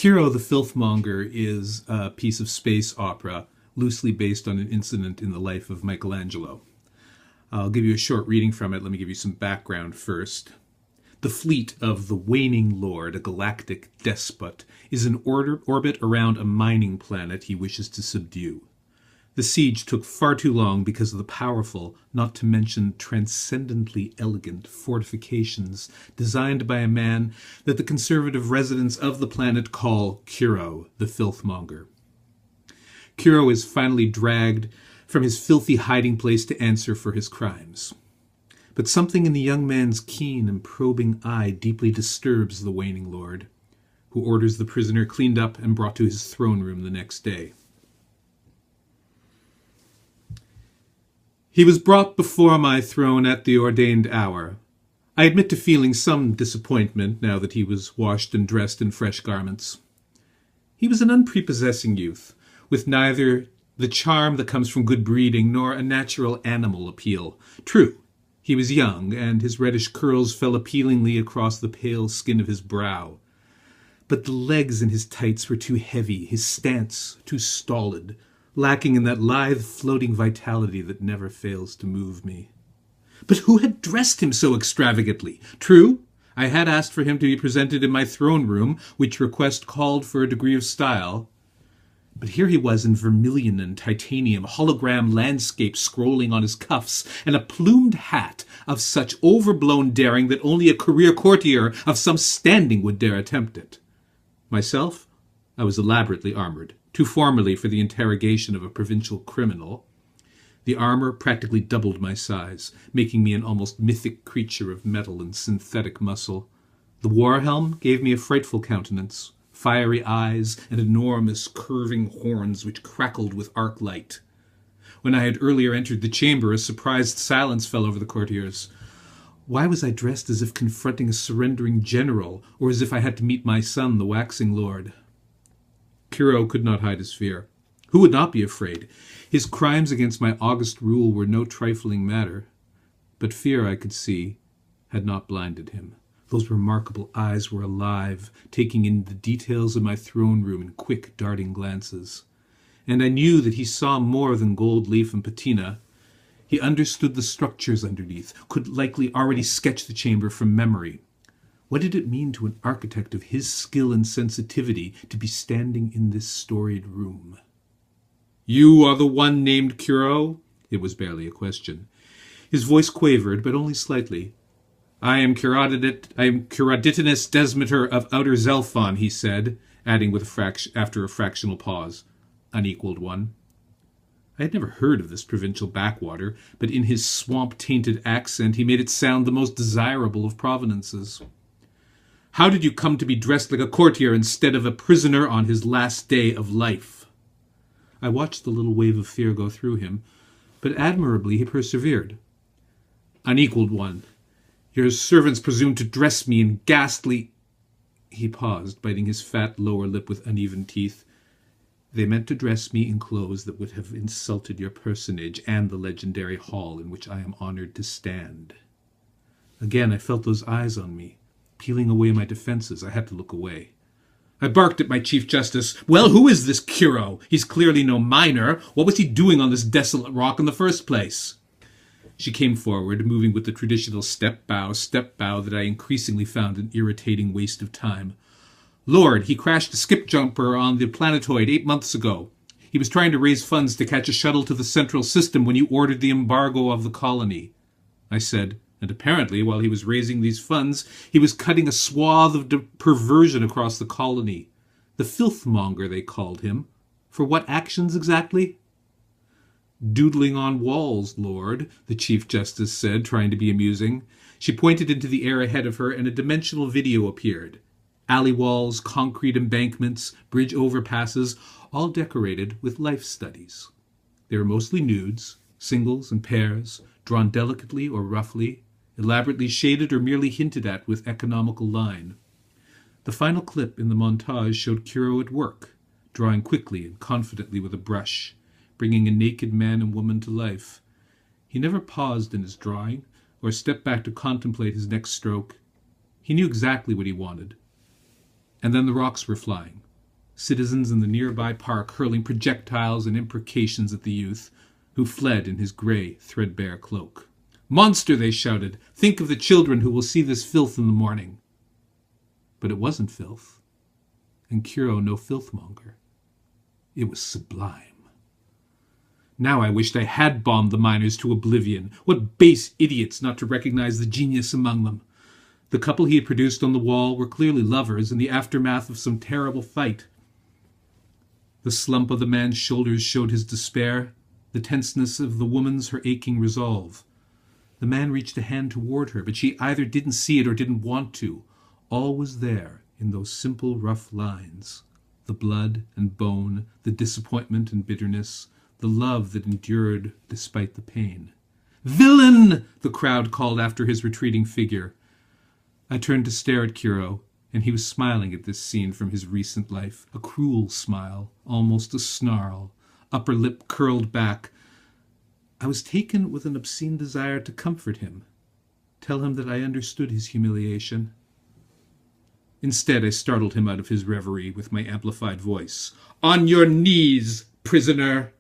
Curo the Filthmonger is a piece of space opera loosely based on an incident in the life of Michelangelo. I'll give you a short reading from it. Let me give you some background first. The fleet of the Waning Lord, a galactic despot, is in orbit around a mining planet he wishes to subdue. The siege took far too long because of the powerful, not to mention transcendently elegant, fortifications designed by a man that the conservative residents of the planet call Curo the Filthmonger. Curo is finally dragged from his filthy hiding place to answer for his crimes. But something in the young man's keen and probing eye deeply disturbs the Waning Lord, who orders the prisoner cleaned up and brought to his throne room the next day. He was brought before my throne at the ordained hour. I admit to feeling some disappointment now that he was washed and dressed in fresh garments. He was an unprepossessing youth, with neither the charm that comes from good breeding nor a natural animal appeal. True, he was young, and his reddish curls fell appealingly across the pale skin of his brow. But the legs in his tights were too heavy, his stance too stolid, lacking in that lithe, floating vitality that never fails to move me. But who had dressed him so extravagantly? True, I had asked for him to be presented in my throne room, which request called for a degree of style. But here he was in vermilion and titanium, hologram landscape scrolling on his cuffs, and a plumed hat of such overblown daring that only a career courtier of some standing would dare attempt it. Myself, I was elaborately armored, too formally for the interrogation of a provincial criminal. The armor practically doubled my size, making me an almost mythic creature of metal and synthetic muscle. The war helm gave me a frightful countenance, fiery eyes and enormous curving horns which crackled with arc light. When I had earlier entered the chamber, a surprised silence fell over the courtiers. Why was I dressed as if confronting a surrendering general, or as if I had to meet my son, the waxing lord? Curo could not hide his fear. Who would not be afraid? His crimes against my august rule were no trifling matter. But fear, I could see, had not blinded him. Those remarkable eyes were alive, taking in the details of my throne room in quick, darting glances. And I knew that he saw more than gold leaf and patina. He understood the structures underneath, could likely already sketch the chamber from memory. What did it mean to an architect of his skill and sensitivity to be standing in this storied room? "You are the one named Curo?" It was barely a question. His voice quavered, but only slightly. I am Curoditinus Desmeter of Outer Zelphon," he said, adding after a fractional pause, "unequaled one." I had never heard of this provincial backwater, but in his swamp-tainted accent he made it sound the most desirable of provenances. "How did you come to be dressed like a courtier instead of a prisoner on his last day of life?" I watched the little wave of fear go through him, but admirably he persevered. "Unequaled one, your servants presumed to dress me in ghastly—" He paused, biting his fat lower lip with uneven teeth. "They meant to dress me in clothes that would have insulted your personage and the legendary hall in which I am honored to stand." Again I felt those eyes on me, peeling away my defenses. I had to look away. I barked at my Chief Justice. "Well, who is this Curo? He's clearly no miner. What was he doing on this desolate rock in the first place?" She came forward, moving with the traditional step bow that I increasingly found an irritating waste of time. "Lord, he crashed a skip jumper on the planetoid 8 months ago. He was trying to raise funds to catch a shuttle to the central system when you ordered the embargo of the colony," I said. And apparently, while he was raising these funds, he was cutting a swath of perversion across the colony. The Filthmonger, they called him. For what actions exactly? "Doodling on walls, Lord," the Chief Justice said, trying to be amusing. She pointed into the air ahead of her, and a dimensional video appeared. Alley walls, concrete embankments, bridge overpasses, all decorated with life studies. They were mostly nudes, singles and pairs, drawn delicately or roughly, elaborately shaded or merely hinted at with economical line. The final clip in the montage showed Curo at work, drawing quickly and confidently with a brush, bringing a naked man and woman to life. He never paused in his drawing or stepped back to contemplate his next stroke. He knew exactly what he wanted. And then the rocks were flying, citizens in the nearby park hurling projectiles and imprecations at the youth, who fled in his grey, threadbare cloak. "Monster!" they shouted. "Think of the children who will see this filth in the morning." But it wasn't filth, and Curo no filthmonger. It was sublime. Now I wished I had bombed the miners to oblivion. What base idiots not to recognize the genius among them. The couple he had produced on the wall were clearly lovers in the aftermath of some terrible fight. The slump of the man's shoulders showed his despair, the tenseness of the woman's her aching resolve. The man reached a hand toward her, but she either didn't see it or didn't want to. All was there in those simple, rough lines. The blood and bone, the disappointment and bitterness, the love that endured despite the pain. "Villain!" the crowd called after his retreating figure. I turned to stare at Curo, and he was smiling at this scene from his recent life, a cruel smile, almost a snarl, upper lip curled back. I was taken with an obscene desire to comfort him, tell him that I understood his humiliation. Instead, I startled him out of his reverie with my amplified voice. "On your knees, prisoner!"